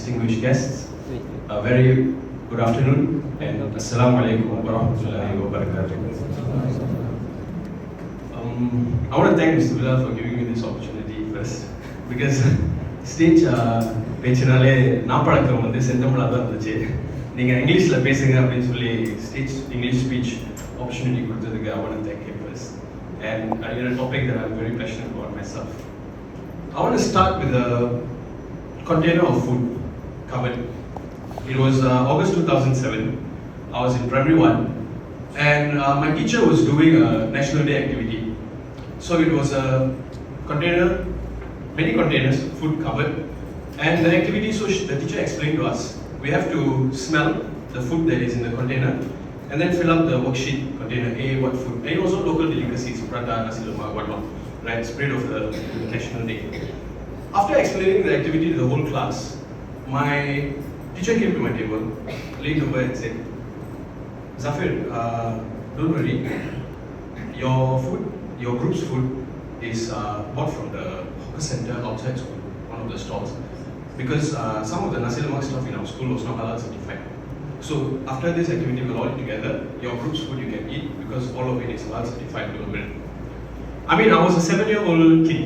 Distinguished guests, a very good afternoon and Assalamu alaikum wa rahmatullahi wa barakatuh. I want to thank Mr. Bilal for giving me this opportunity first because stage பேச்சினாலே நாப்பழக்கம் வந்து செந்தமிழாக தான் இருந்துச்சு. நீங்கள் இங்கிலீஷில் பேசுங்க அப்படின்னு சொல்லி stage English speech opportunity கொடுத்ததுக்கு I want to thank him first. And a topic that I'm very passionate about myself. I want to start with a container of food covered. It was August 2007. I was in primary 1 and my teacher was doing a National Day activity. So it was a container, many containers, food covered. And the activity, so the teacher explained to us, we have to smell the food that is in the container and then fill up the worksheet, container A, what food, and also local delicacies, prata, nasi lemak, whatnot, right, spirit of the National Day. After explaining the activity to the whole class, my teacher came to my table, leaned over and said, Zafir, don't worry, your food, your group's food is bought from the hawker center outside school, one of the stalls, because some of the nasi lemak stuff in our school was not halal certified. So after this activity, we'll all eat together. Your group's food you can eat because all of it is halal certified. I mean, I was a 7-year-old kid.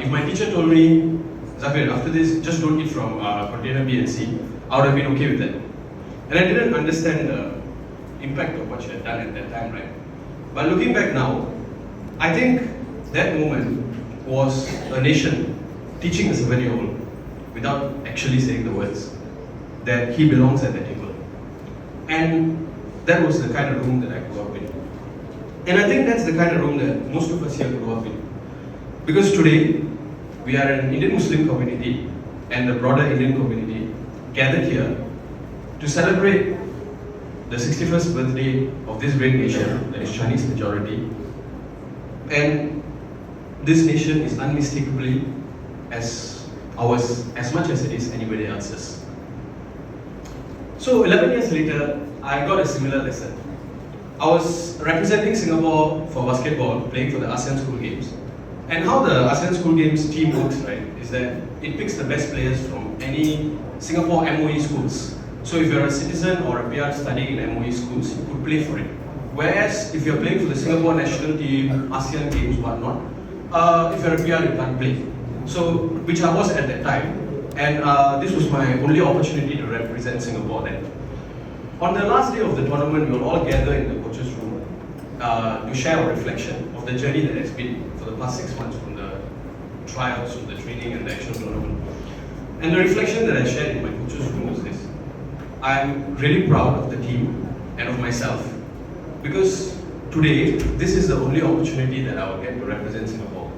If my teacher told me, Zafir, after this, just don't eat from container B and C, I would have been okay with that. And I didn't understand the impact of what she had done at that time, right? But looking back now, I think that moment was a nation teaching a 7-year-old without actually saying the words that he belongs at the table. And that was the kind of room that I grew up in. And I think that's the kind of room that most of us here grew up in. Because today, we are an Indian Muslim community and the broader Indian community gathered here to celebrate the 61st birthday of this great nation, that is Chinese majority. And this nation is unmistakably as ours, as much as it is anybody else's. So 11 years later, I got a similar lesson. I was representing Singapore for basketball, playing for the ASEAN School Games. And how the ASEAN School Games team works, right, is that it picks the best players from any Singapore MOE schools. So if you're a citizen or a PR studying in MOE schools, you could play for it. Whereas if you're playing for the Singapore national team, ASEAN Games, whatnot, if you're a PR, you can't play. So, which I was at that time. And this was my only opportunity to represent Singapore then. On the last day of the tournament, we will all gather in the coach's room to share our reflection of the journey that has been for the past 6 months, from the trials to the training and the actual tournament. And the reflection that I shared in my coach's room was this: I'm really proud of the team and of myself because today this is the only opportunity that I will get to represent Singapore.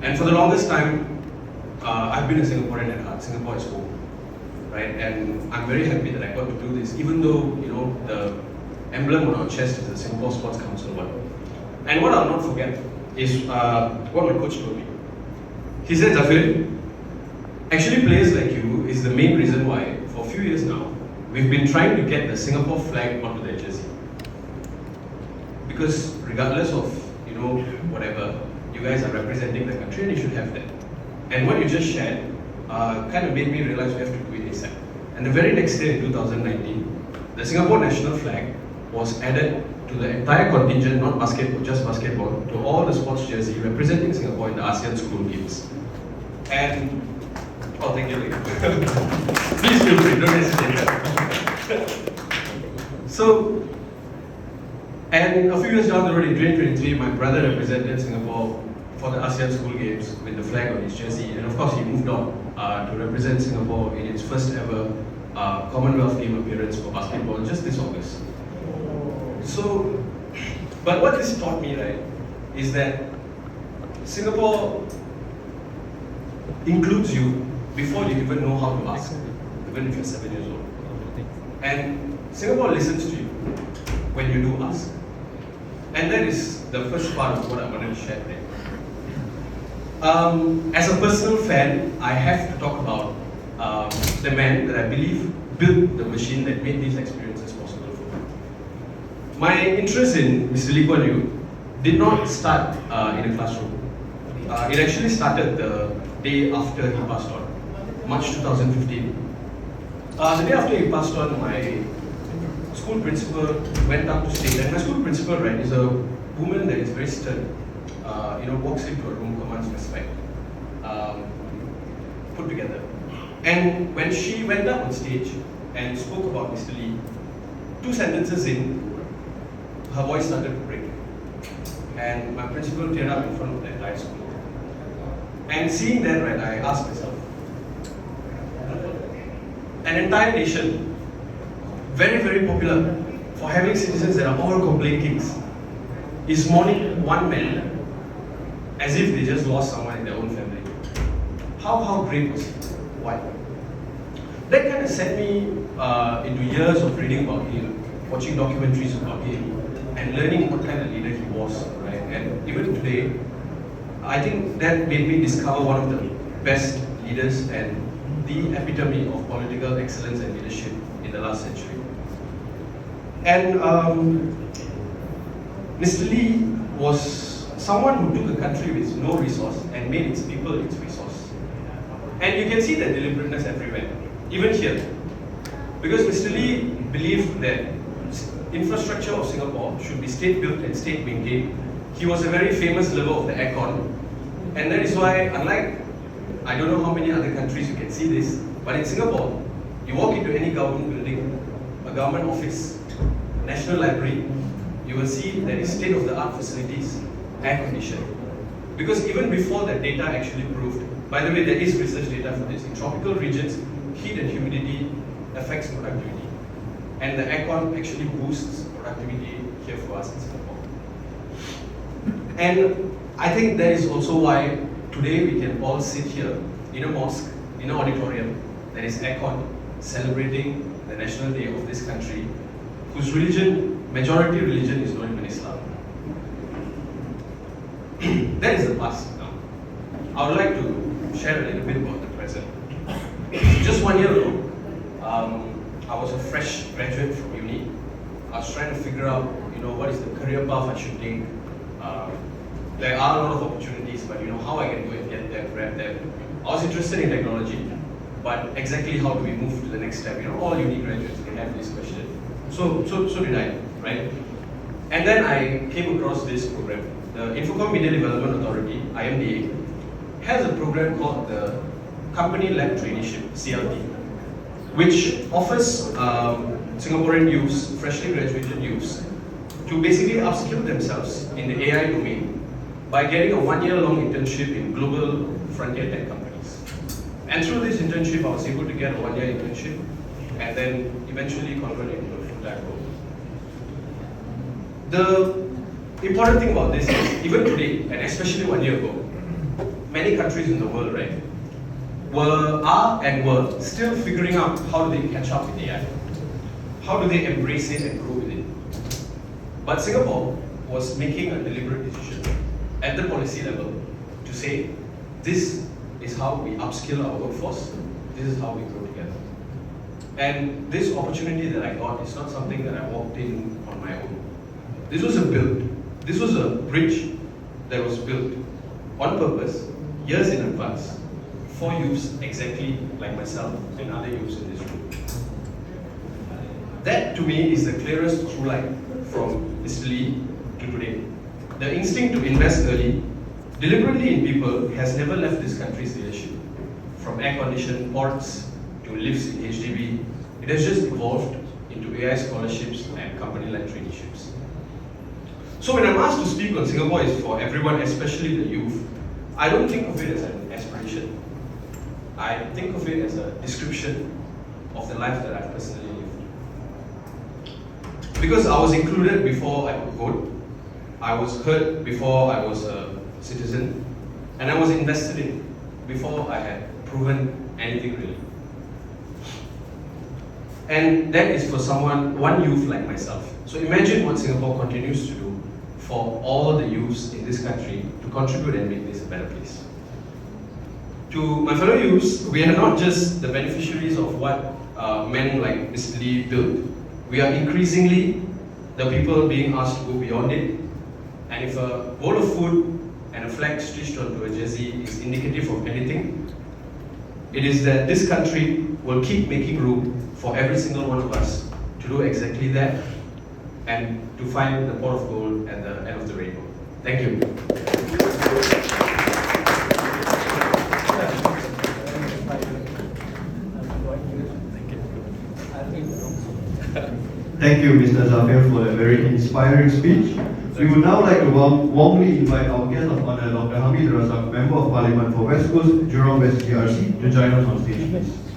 And for the longest time, I've been a Singaporean at heart. Singapore is home, right? And I'm very happy that I got to do this, even though the emblem on our chest is the Singapore Sports Council one. And what I'll not forget is what my coach told me. He said, Zafir, actually players like you is the main reason why, for a few years now, we've been trying to get the Singapore flag onto their jersey. Because regardless of, whatever, you guys are representing the country and you should have that. And what you just shared kind of made me realize we have to do it ASAP. And the very next day in 2019, the Singapore national flag was added to the entire contingent, not basketball, just basketball, to all the sports jersey representing Singapore in the ASEAN School Games. And, oh, thank you. Please feel free, don't hesitate. So, and a few years down the road in 2023, my brother represented Singapore for the ASEAN School Games with the flag on his jersey. And of course, he moved on to represent Singapore in its first ever Commonwealth Game appearance for basketball just this August. So, but what this taught me, right, is that Singapore includes you before you even know how to ask, even if you're 7 years old. And Singapore listens to you when you do ask. And that is the first part of what I wanted to share today. As a personal fan, I have to talk about the man that I believe built the machine that made these experiences possible for me. My interest in Mr. Lee Kuan Yew did not start in a classroom. It actually started the day after he passed on. March 2015. The day after he passed on, my school principal went up to state, and my school principal, right, is a woman that is very stern. Walks into a room, commands respect, put together. And when she went up on stage and spoke about Mr. Lee, 2 sentences in, her voice started to break. And my principal teared up in front of the entire school. And seeing that, right, I asked myself, an entire nation, very, very popular for having citizens that are all complaint kings, is mourning one man as if they just lost someone in their own family. How great was he? Why? That kind of set me into years of reading about him, watching documentaries about him, and learning what kind of leader he was, right? And even today, I think that made me discover one of the best leaders and the epitome of political excellence and leadership in the last century. And Mr. Lee was someone who took a country with no resource and made its people its resource. And you can see that deliberateness everywhere, even here. Because Mr. Lee believed that infrastructure of Singapore should be state-built and state-maintained. He was a very famous lover of the aircon. And that is why, unlike, I don't know how many other countries you can see this, but in Singapore, you walk into any government building, a government office, National Library, you will see there is state-of-the-art facilities, air conditioned. Because even before that data actually proved, by the way, there is research data for this, in tropical regions, heat and humidity affects productivity. And the aircon actually boosts productivity here for us in Singapore. And I think that is also why today we can all sit here in a mosque, in an auditorium that is aircon, celebrating the national day of this country, whose religion, majority religion, is not even Islam. That is the past now. I would like to share a little bit about the present. Just 1 year ago, I was a fresh graduate from uni. I was trying to figure out, what is the career path I should take. There are a lot of opportunities, but how I can go and get there, grab them. I was interested in technology, but exactly how do we move to the next step? All uni graduates can have this question. So did I, right? And then I came across this program. The Infocom Media Development Authority, IMDA, has a program called the Company Led Traineeship, CLT, which offers Singaporean youths, freshly graduated youths, to basically upskill themselves in the AI domain by getting a 1-year-long internship in global frontier tech companies. And through this internship, I was able to get a 1-year internship and then eventually convert it into a full-time role. The important thing about this is, even today, and especially 1 year ago, many countries in the world, right, were still figuring out how do they catch up with AI. How do they embrace it and grow with it? But Singapore was making a deliberate decision at the policy level to say, this is how we upskill our workforce, this is how we grow together. And this opportunity that I got is not something that I walked in on my own. This was a bridge that was built on purpose, years in advance, for youths exactly like myself and other youths in this room. That to me is the clearest through line from Mr. Lee to today. The instinct to invest early, deliberately in people, has never left this country's leadership. From air-conditioned ports to lifts in HDB, it has just evolved into AI scholarships and company-led traineeships. So when I'm asked to speak on Singapore is for everyone, especially the youth, I don't think of it as an aspiration. I think of it as a description of the life that I've personally lived. Because I was included before I could vote, I was heard before I was a citizen, and I was invested in before I had proven anything really. And that is for one youth like myself. So imagine what Singapore continues to do for all the youths in this country to contribute and make this a better place. To my fellow youths, we are not just the beneficiaries of what men like Mr. Lee built. We are increasingly the people being asked to go beyond it. And if a bowl of food and a flag stitched onto a jersey is indicative of anything, It is that this country will keep making room for every single one of us to do exactly that and to find the pot of gold at the end of the rainbow. Thank you. Thank you, Mr. Zafir, for a very inspiring speech. We would now like to warmly invite our guest of honor, Dr. Hamid Razak, Member of Parliament for West Coast, Jurong West GRC, to join us on stage, please.